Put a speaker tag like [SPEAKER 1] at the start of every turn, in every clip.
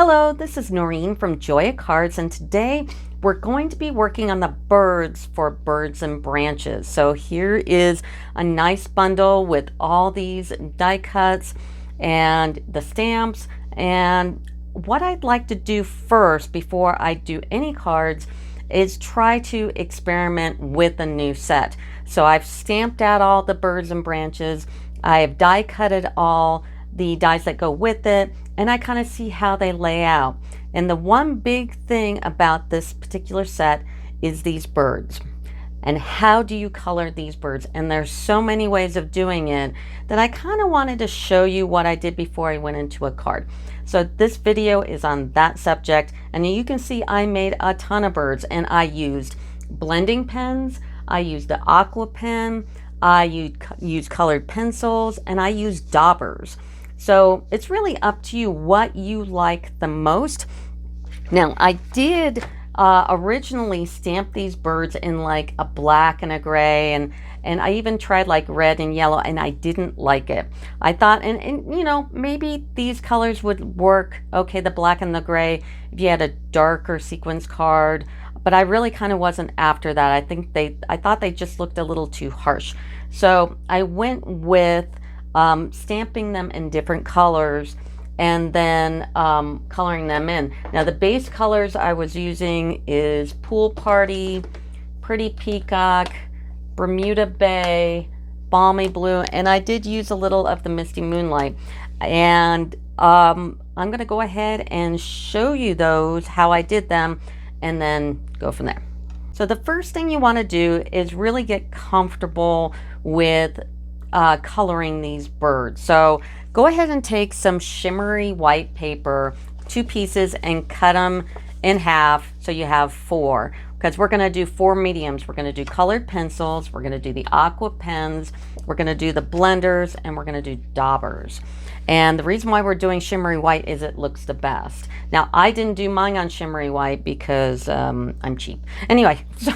[SPEAKER 1] Hello, this is Noreen from Joya Cards, and today we're going to be working on the birds for Birds and Branches. So here is a nice bundle with all these die cuts and the stamps. And what I'd like to do first before I do any cards is try to experiment with a new set. So I've stamped out all the birds and branches. I have die cutted all the dies that go with it, and I kind of see how they lay out. And the one big thing about this particular set is these birds. And how do you color these birds? And there's so many ways of doing it that I kind of wanted to show you what I did before I went into a card. So this video is on that subject, and you can see I made a ton of birds, and I used blending pens, I used the Aqua pen, I used colored pencils, and I used daubers. So it's really up to you what you like the most. Now, I did originally stamp these birds in like a black and a gray, and I even tried like red and yellow, and I didn't like it. I thought, and you know, maybe these colors would work okay, the black and the gray, if you had a darker sequence card, but I really kind of wasn't after that. I thought they just looked a little too harsh. So I went with stamping them in different colors and then coloring them in. Now the base colors I was using is Pool Party, Pretty Peacock, Bermuda Bay, Balmy Blue, and I did use a little of the Misty Moonlight. And I'm going to go ahead and show you those, how I did them, and then go from there. So the first thing you want to do is really get comfortable with coloring these birds. So go ahead and take some shimmery white paper, 2 pieces, and cut them in half so you have 4, because we're going to do 4 mediums. We're going to do colored pencils, we're going to do the Aqua pens, we're going to do the blenders, and we're going to do daubers. And the reason why we're doing shimmery white is it looks the best. Now, I didn't do mine on shimmery white because I'm cheap. Anyway, so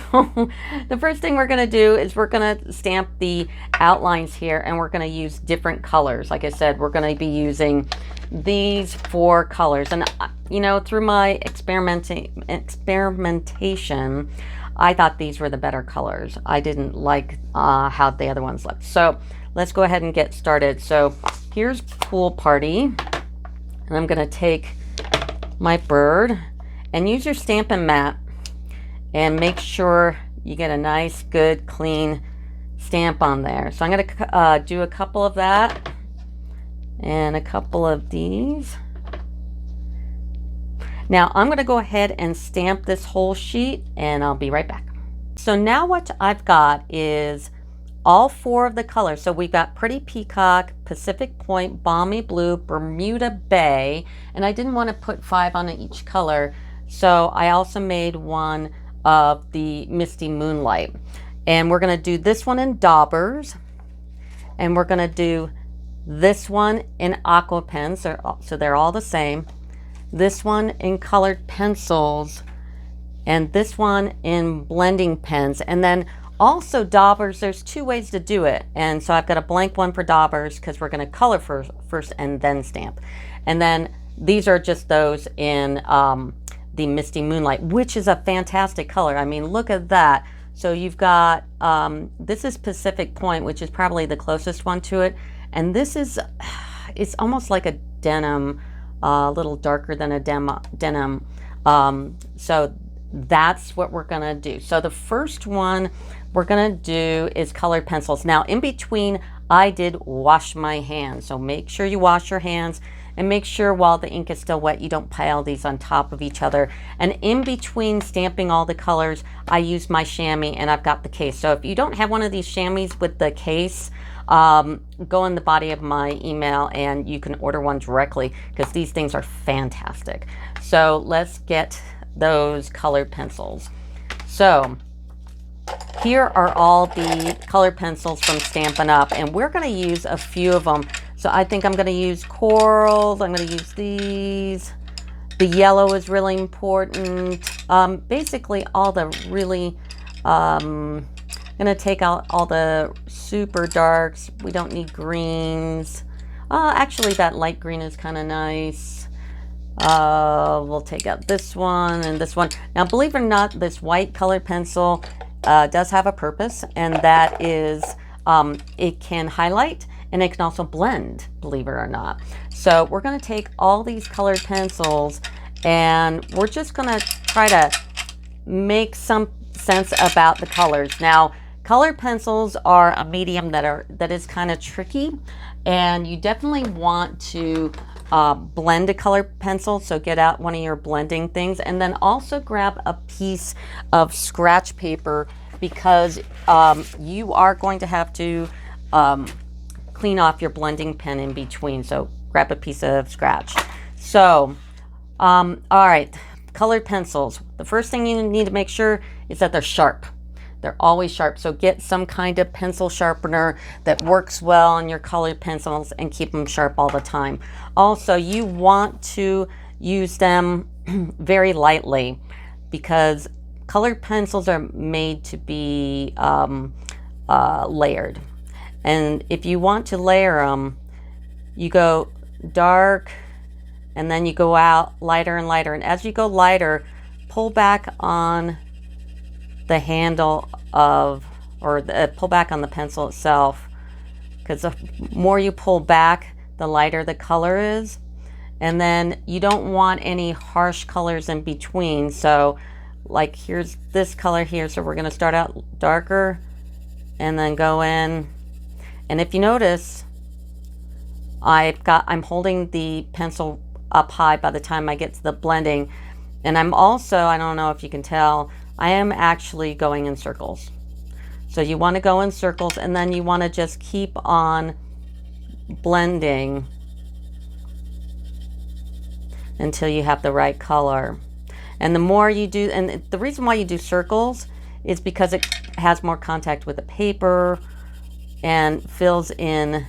[SPEAKER 1] the first thing we're going to do is we're going to stamp the outlines here, and we're going to use different colors. Like I said, we're going to be using these 4 colors. And, you know, through my experimentation, I thought these were the better colors. I didn't like how the other ones looked. So let's go ahead and get started. So here's Pool Party, and I'm going to take my bird and use your Stampin' mat and make sure you get a nice, good, clean stamp on there. So I'm going to do a couple of that and a couple of these. Now I'm going to go ahead and stamp this whole sheet, and I'll be right back. So now what I've got is all 4 of the colors. So we've got Pretty Peacock, Pacific Point, Balmy Blue, Bermuda Bay, and I didn't want to put 5 on each color, so I also made one of the Misty Moonlight. And we're going to do this one in daubers, and we're going to do this one in Aqua pens, so they're all the same, this one in colored pencils, and this one in blending pens. And then also daubers, there's 2 ways to do it. And so I've got a blank one for daubers because we're going to color first and then stamp. And then these are just those in the Misty Moonlight, which is a fantastic color. I mean, look at that. So you've got, this is Pacific Point, which is probably the closest one to it. And this is, it's almost like a denim, a little darker than a denim. So that's what we're going to do. So the first one we're going to do is colored pencils. Now in between I did wash my hands, so make sure you wash your hands and make sure while the ink is still wet you don't pile these on top of each other. And in between stamping all the colors I use my chamois, and I've got the case. So if you don't have one of these chamois with the case, go in the body of my email and you can order one directly, because these things are fantastic. So let's get those colored pencils. So here are all the colored pencils from Stampin' Up, and we're going to use a few of them. So I think I'm going to use corals, I'm going to use these. The yellow is really important. Basically all the really, I'm going to take out all the super darks. We don't need greens. Actually that light green is kind of nice. We'll take out this one and this one. Now, believe it or not, this white colored pencil does have a purpose, and that is it can highlight and it can also blend, believe it or not. So we're going to take all these colored pencils and we're just going to try to make some sense about the colors. Now, colored pencils are a medium that is kind of tricky, and you definitely want to blend a colored pencil. So get out one of your blending things, and then also grab a piece of scratch paper, because you are going to have to clean off your blending pen in between. So grab a piece of scratch. So, all right, colored pencils. The first thing you need to make sure is that they're sharp. They're always sharp. So get some kind of pencil sharpener that works well on your colored pencils and keep them sharp all the time. Also, you want to use them very lightly, because colored pencils are made to be layered. And if you want to layer them, you go dark and then you go out lighter and lighter. And as you go lighter, pull back on the handle of, or pull back on the pencil itself, because the more you pull back, the lighter the color is. And then you don't want any harsh colors in between. So like here's this color here. So we're going to start out darker and then go in. And if you notice, I'm holding the pencil up high by the time I get to the blending. And I'm also, I don't know if you can tell, I am actually going in circles. So you want to go in circles, and then you want to just keep on blending until you have the right color. And the more you do, and the reason why you do circles is because it has more contact with the paper and fills in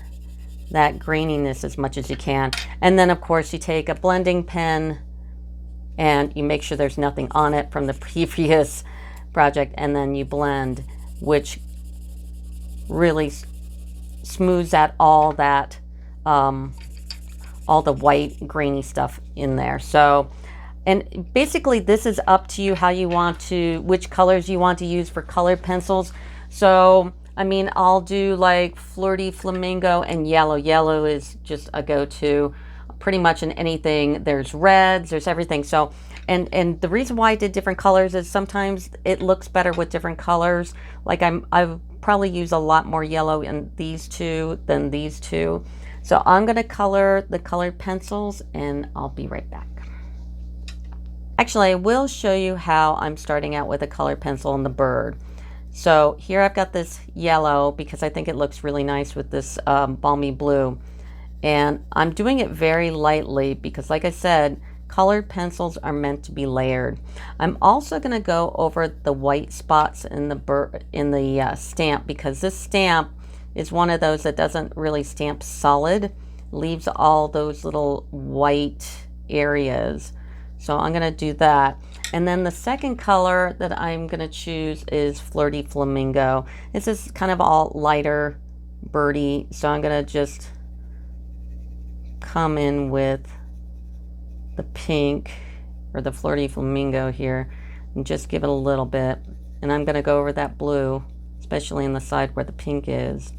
[SPEAKER 1] that graininess as much as you can. And then of course you take a blending pen and you make sure there's nothing on it from the previous project, and then you blend, which really smooths out all that all the white grainy stuff in there. So, and basically this is up to you how you want to, which colors you want to use for colored pencils. So I mean, I'll do like Flirty Flamingo and yellow. Yellow is just a go-to pretty much in anything. There's reds, there's everything. So, and the reason why I did different colors is sometimes it looks better with different colors. Like I've probably used a lot more yellow in these two than these two. So I'm gonna color the colored pencils and I'll be right back. Actually, I will show you how I'm starting out with a colored pencil in the bird. So here I've got this yellow because I think it looks really nice with this balmy blue. And I'm doing it very lightly because, like I said, colored pencils are meant to be layered. I'm also going to go over the white spots in the stamp, because this stamp is one of those that doesn't really stamp solid, leaves all those little white areas. So I'm going to do that. And then the second color that I'm going to choose is Flirty Flamingo. This is kind of all lighter birdie. So I'm going to just come in with the pink, or the Flirty Flamingo here, and just give it a little bit. And I'm going to go over that blue, especially in the side where the pink is.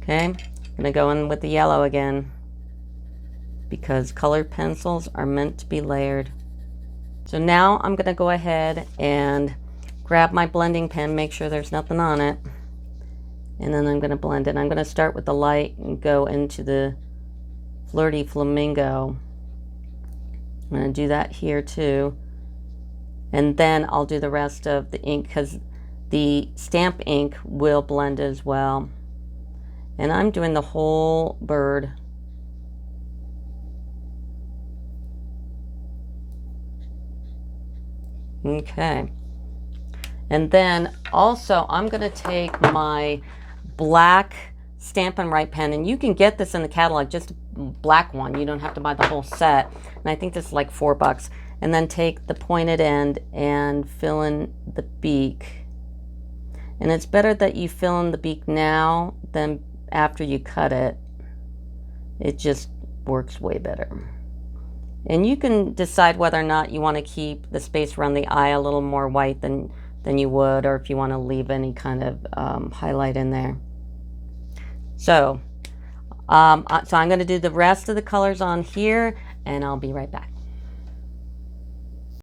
[SPEAKER 1] Okay, I'm going to go in with the yellow again, because colored pencils are meant to be layered. So now I'm going to go ahead and grab my blending pen, make sure there's nothing on it, and then I'm going to blend it. I'm going to start with the light and go into the Flirty Flamingo. I'm going to do that here too. And then I'll do the rest of the ink, because the stamp ink will blend as well. And I'm doing the whole bird. Okay. And then also I'm going to take my black Stampin' Up pen, and you can get this in the catalog, just a black one. You don't have to buy the whole set. And I think this is like $4. And then take the pointed end and fill in the beak. And it's better that you fill in the beak now than after you cut it. It just works way better. And you can decide whether or not you want to keep the space around the eye a little more white than you would, or if you want to leave any kind of highlight in there. So, I'm going to do the rest of the colors on here, and I'll be right back.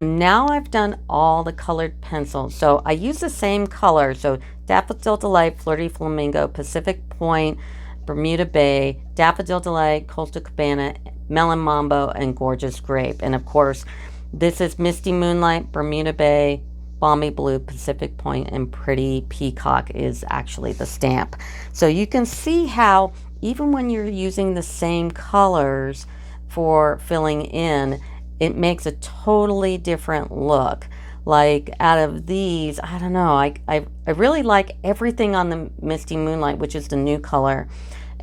[SPEAKER 1] Now I've done all the colored pencils. So I use the same color. So Daffodil Delight, Flirty Flamingo, Pacific Point, Bermuda Bay, Daffodil Delight, Coastal Cabana, Melon Mambo, and Gorgeous Grape. And of course, this is Misty Moonlight, Bermuda Bay, Balmy Blue, Pacific Point, and Pretty Peacock is actually the stamp. So you can see how even when you're using the same colors for filling in, it makes a totally different look. Like out of these, I don't know, I really like everything on the Misty Moonlight, which is the new color.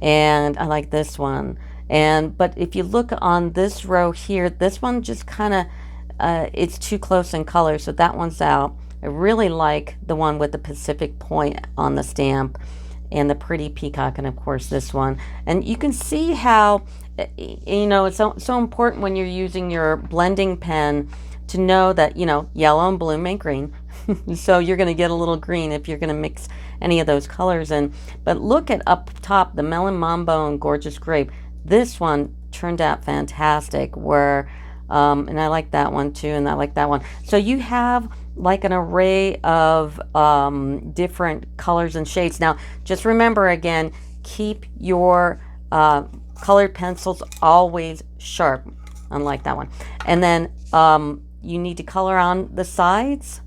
[SPEAKER 1] And I like this one. But if you look on this row here, this one just kind of, it's too close in color, so that one's out. I really like the one with the Pacific Point on the stamp and the Pretty Peacock, and of course this one. And you can see how, you know, it's so important when you're using your blending pen to know that, you know, yellow and blue make green. So you're going to get a little green if you're going to mix any of those colors in. But look at up top, the Melon Mambo and Gorgeous Grape. This one turned out fantastic, where and I like that one too, and I like that one. So you have like an array of different colors and shades. Now just remember, again, keep your colored pencils always sharp, unlike that one. And then you need to color on the sides,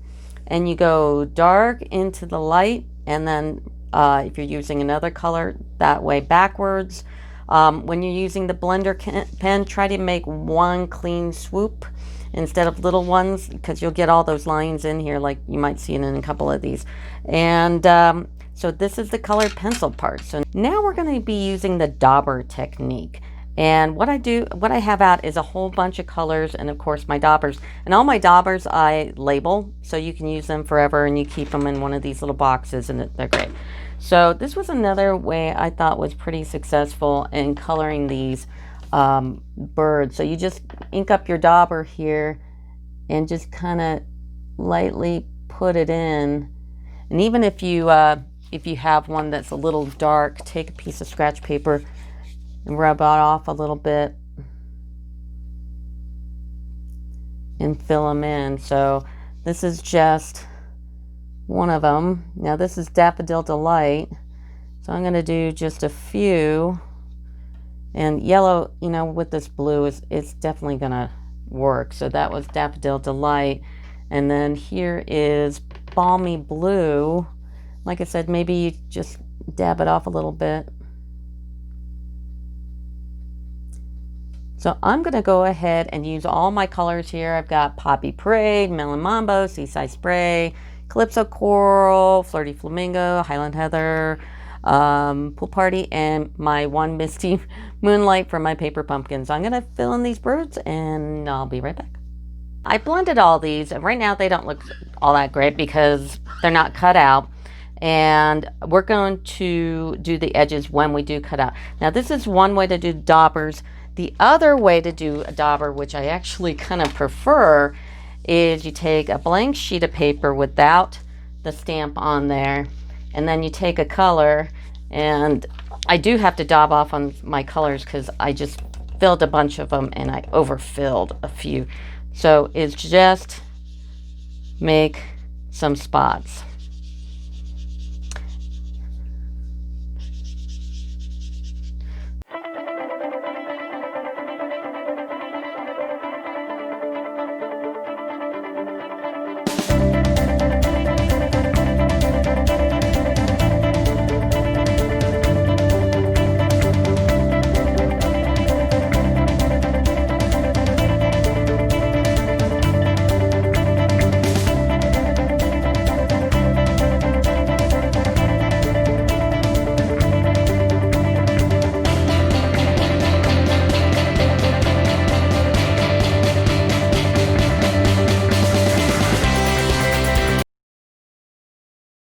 [SPEAKER 1] and you go dark into the light, and then if you're using another color, that way backwards. When you're using the blender pen, try to make one clean swoop instead of little ones, because you'll get all those lines in here like you might see in a couple of these. And so this is the colored pencil part. So now we're going to be using the Dauber technique. And what I have out is a whole bunch of colors, and of course my daubers. And all my daubers I label, so you can use them forever, and you keep them in one of these little boxes, and they're great. So this was another way I thought was pretty successful in coloring these birds. So you just ink up your dauber here and just kind of lightly put it in. And even if you have one that's a little dark, take a piece of scratch paper and rub it off a little bit and fill them in. So this is just one of them. Now this is Daffodil Delight, so I'm going to do just a few. And yellow, you know, with this blue it's definitely going to work. So that was Daffodil Delight. And then here is Balmy Blue. Like I said, maybe you just dab it off a little bit. So I'm going to go ahead and use all my colors here. I've got Poppy Parade, Melon Mambo, Seaside Spray, Calypso Coral, Flirty Flamingo, Highland Heather, Pool Party, and my one Misty Moonlight for my paper pumpkin. So I'm going to fill in these birds, and I'll be right back. I blended all these, and right now they don't look all that great because they're not cut out. And we're going to do the edges when we do cut out. Now this is one way to do daubers. The other way to do a dauber, which I actually kind of prefer, is you take a blank sheet of paper without the stamp on there, and then you take a color, and I do have to daub off on my colors because I just filled a bunch of them and I overfilled a few. So it's just make some spots.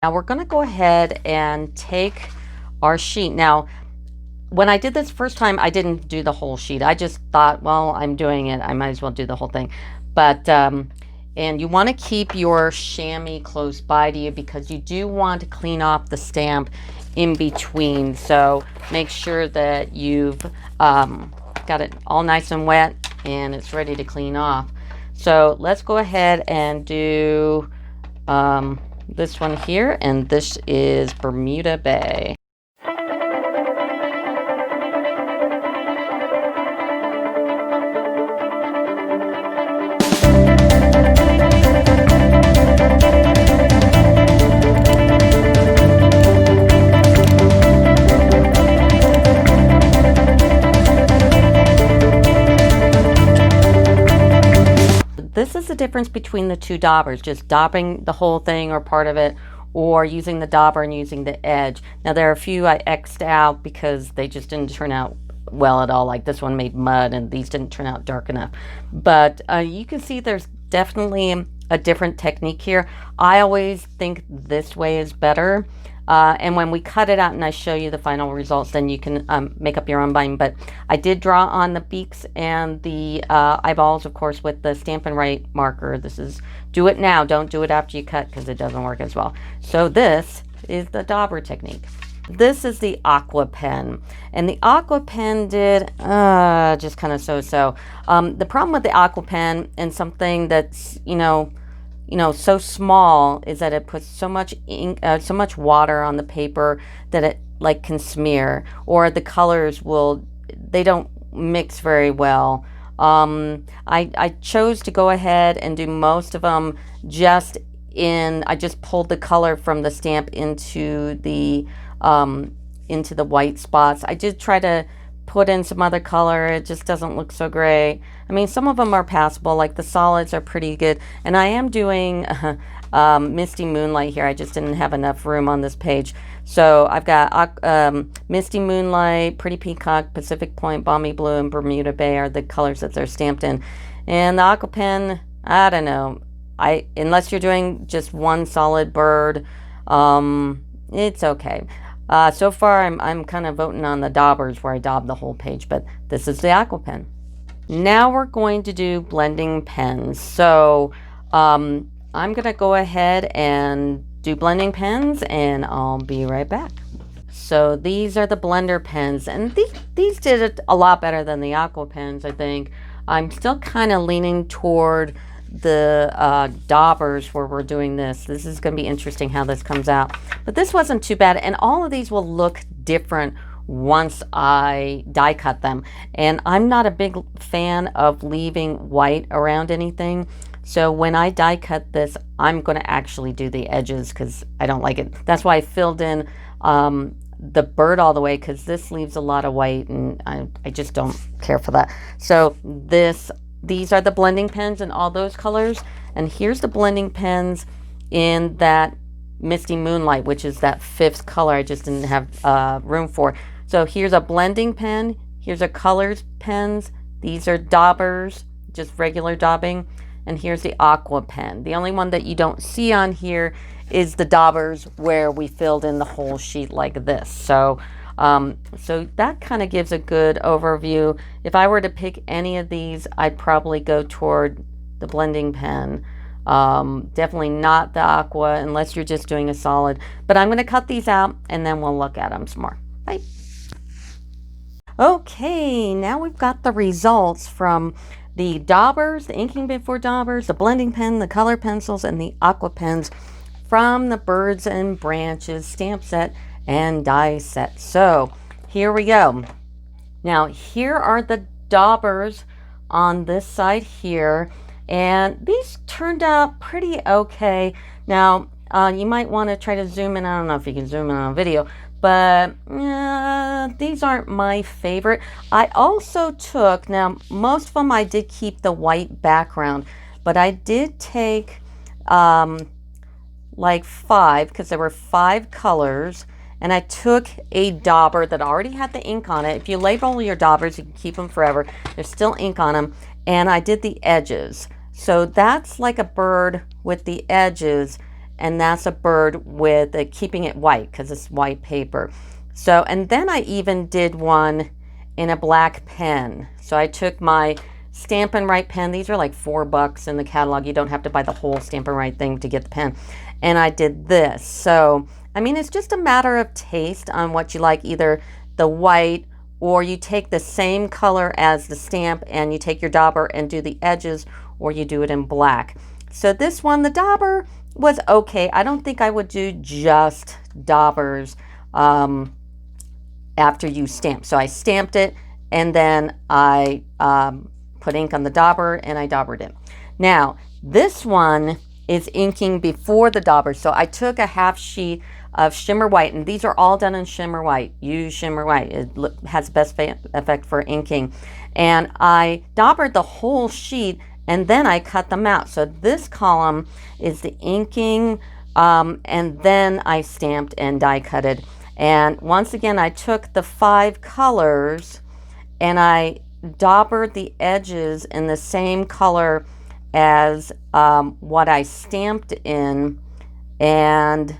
[SPEAKER 1] Now we're going to go ahead and take our sheet. Now, when I did this first time, I didn't do the whole sheet. I just thought, well, I'm doing it, I might as well do the whole thing. But and you want to keep your chamois close by to you because you do want to clean off the stamp in between. So make sure that you've got it all nice and wet and it's ready to clean off. So let's go ahead and do this one here, and this is Bermuda Bay. This is the difference between the two daubers, just daubing the whole thing or part of it, or using the dauber and using the edge. Now there are a few I X'd out because they just didn't turn out well at all. Like this one made mud and these didn't turn out dark enough. But you can see there's definitely a different technique here. I always think this way is better. And when we cut it out and I show you the final results, then you can make up your own mind. But I did draw on the beaks and the eyeballs, of course, with the Stampin' Up marker. This is do it now, don't do it after you cut because it doesn't work as well. So this is the dauber technique. This is the Aqua pen, and the Aqua pen did just kind of so-so. The problem with the Aqua pen and something that's, so small is that it puts so much ink, so much water on the paper that it like can smear, or the colors they don't mix very well. I chose to go ahead and do most of them I just pulled the color from the stamp into the white spots. I did try to put in some other color. It just doesn't look so great. I mean, some of them are passable, like the solids are pretty good. And I am doing Misty Moonlight here. I just didn't have enough room on this page. So I've got Misty Moonlight, Pretty Peacock, Pacific Point, Balmy Blue, and Bermuda Bay are the colors that they're stamped in. And the Aqua pen, I don't know. Unless you're doing just one solid bird, it's okay. So far, I'm kind of voting on the daubers where I daub the whole page, but this is the Aqua pen. Now we're going to do blending pens. So I'm going to go ahead and do blending pens, and I'll be right back. So these are the blender pens, and these did it a lot better than the Aqua pens, I think. I'm still kind of leaning toward the daubers where we're doing this. This is going to be interesting how this comes out. But this wasn't too bad, and all of these will look different once I die cut them. And I'm not a big fan of leaving white around anything. So when I die cut this, I'm going to actually do the edges because I don't like it. That's why I filled in the bird all the way, because this leaves a lot of white, and I just don't care for that. So these are the blending pens in all those colors, and here's the blending pens in that Misty Moonlight, which is that 5th color I just didn't have room for. So here's a blending pen, here's a colors pens, these are daubers, just regular daubing, and here's the Aqua pen. The only one that you don't see on here is the daubers where we filled in the whole sheet like this. So so that kind of gives a good overview. If I were to pick any of these, I'd probably go toward the blending pen. Definitely not the Aqua unless you're just doing a solid. But I'm going to cut these out and then we'll look at them some more. Bye. Okay, now we've got the results from the daubers, the inking bit for daubers, the blending pen, the color pencils, and the Aqua pens from the Birds and Branches stamp set and die set. So here we go. Now here are the daubers on this side here, and these turned out pretty okay. Now you might want to try to zoom in. I don't know if you can zoom in on a video, but these aren't my favorite. I also took, now most of them I did keep the white background, but I did take like 5, because there were 5 colors, and I took a dauber that already had the ink on it. If you label your daubers, you can keep them forever. There's still ink on them. And I did the edges. So that's like a bird with the edges. and that's a bird with keeping it white because it's white paper. So, and then I even did one in a black pen. So I took my Stampin' Up pen. These are like $4 in the catalog. You don't have to buy the whole Stampin' Up thing to get the pen. And I did this. So, I mean, it's just a matter of taste on what you like, either the white, or you take the same color as the stamp and you take your dauber and do the edges, or you do it in black. So this one, the dauber was okay. I don't think I would do just daubers after you stamp. So I stamped it and then I put ink on the dauber and I daubered it. Now, this one is inking before the dauber. So I took a half sheet of shimmer white, and these are all done in shimmer white. Use shimmer white. It has the best effect for inking. And I daubered the whole sheet and then I cut them out. So this column is the inking, and then I stamped and die cutted. And once again, I took the 5 colors and I daubered the edges in the same color as what I stamped in. And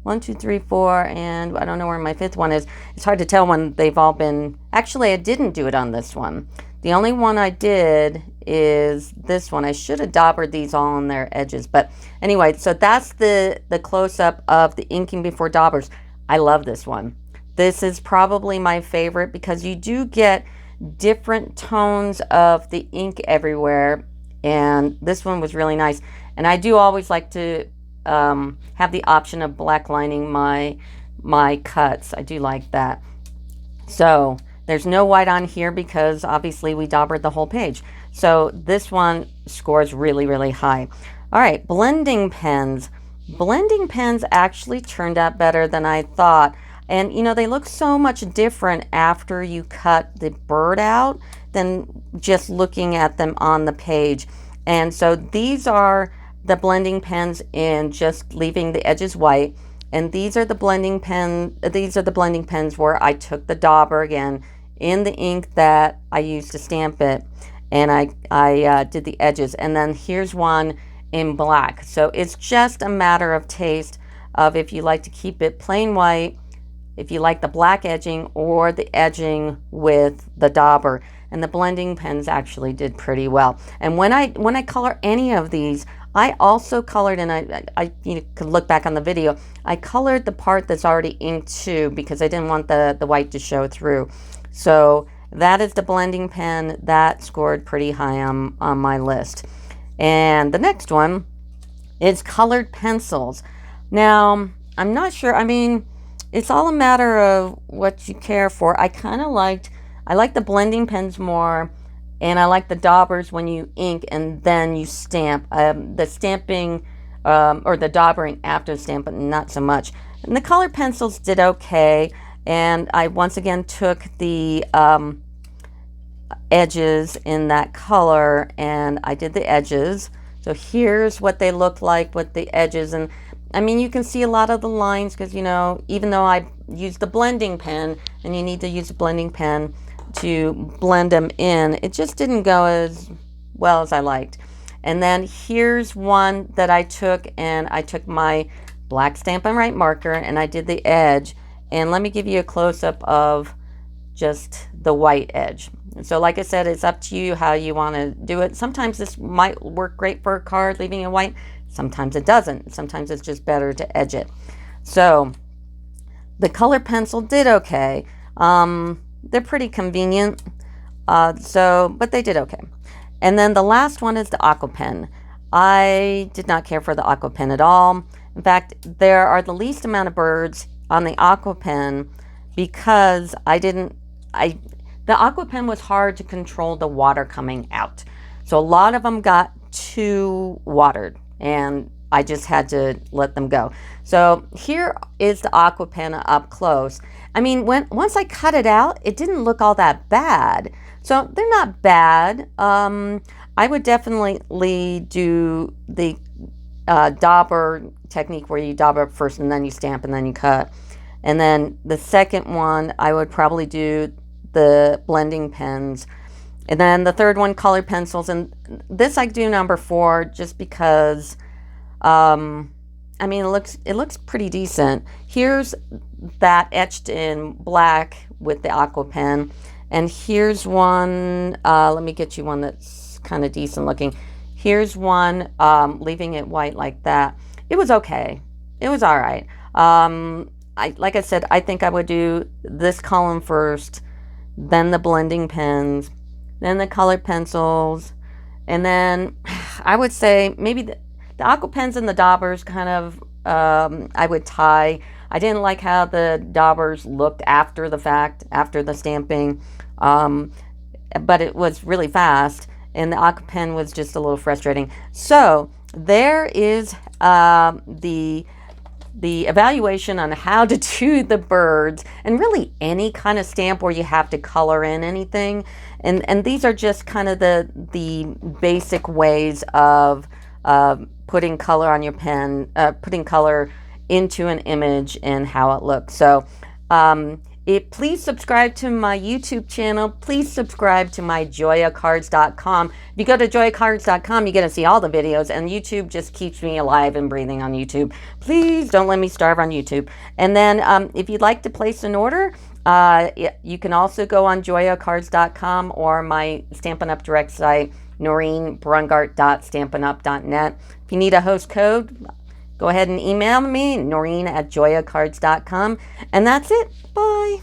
[SPEAKER 1] 1, 2, 3, 4, and I don't know where my 5th one is. It's hard to tell when they've all been. Actually, I didn't do it on this one. The only one I did is this one. I should have daubered these all on their edges. But anyway, so that's the close-up of the inking before daubers. I love this one. This is probably my favorite because you do get different tones of the ink everywhere. And this one was really nice. And I do always like to have the option of black lining my cuts. I do like that. So there's no white on here because obviously we daubered the whole page. So this one scores really, really high. All right, blending pens. Blending pens actually turned out better than I thought. And you know, they look so much different after you cut the bird out than just looking at them on the page. And so these are the blending pens in just leaving the edges white, and these are the blending pens where I took the dauber again in the ink that I used to stamp it, and I did the edges. And then here's one in black. So it's just a matter of taste of if you like to keep it plain white, if you like the black edging or the edging with the dauber. And the blending pens actually did pretty well. And when I color any of these, I also colored, and I you could look back on the video, I colored the part that's already inked too because I didn't want the white to show through. So that is the blending pen. That scored pretty high on my list. And the next one is colored pencils. Now, I'm not sure, I mean, it's all a matter of what you care for. I like the blending pens more, and I like the daubers when you ink and then you stamp. The stamping or the daubering after the stamp, but not so much. And the colored pencils did okay. And I once again took the edges in that color and I did the edges. So here's what they look like with the edges. And I mean, you can see a lot of the lines because, you know, even though I used the blending pen, and you need to use a blending pen to blend them in, it just didn't go as well as I liked. And then here's one that I took, and I took my black Stampin' Up marker and I did the edge. And let me give you a close-up of just the white edge. So like I said, it's up to you how you want to do it. Sometimes this might work great for a card, leaving it white. Sometimes it doesn't. Sometimes it's just better to edge it. So the color pencil did okay. They're pretty convenient, but they did okay. And then the last one is the Aqua pen. I did not care for the Aqua pen at all. In fact, there are the least amount of birds on the Aqua pen because the Aqua pen was hard to control the water coming out. So a lot of them got too watered, and I just had to let them go. So here is the Aqua pen up close. I mean, once I cut it out, it didn't look all that bad. So they're not bad. I would definitely do the dauber technique where you dauber first and then you stamp and then you cut. And then the second one, I would probably do the blending pens. And then the third one, colored pencils. And this I do number 4 just because, I I mean, it looks pretty decent. Here's that etched in black with the Aqua pen. And here's one, let me get you one that's kind of decent looking. Here's one, leaving it white like that. It was okay. It was all right. Like I said, I think I would do this column first, then the blending pens, then the colored pencils, and then I would say maybe the Aqua pens and the daubers kind of, I would tie. I didn't like how the daubers looked after the fact, after the stamping, but it was really fast, and the Aqua pen was just a little frustrating. So there is the evaluation on how to do the birds, and really any kind of stamp where you have to color in anything. And these are just kind of the basic ways of putting color on your pen, putting color into an image and how it looks. So please subscribe to my YouTube channel. Please subscribe to my joyacards.com. If you go to joyacards.com, you get to see all the videos, and YouTube just keeps me alive and breathing on YouTube. Please don't let me starve on YouTube. And then if you'd like to place an order, you can also go on joyacards.com or my Stampin' Up! Direct site, noreenbrungart.stampinup.net. If you need a host code, go ahead and email me, noreen@joyacards.com. And that's it. Bye.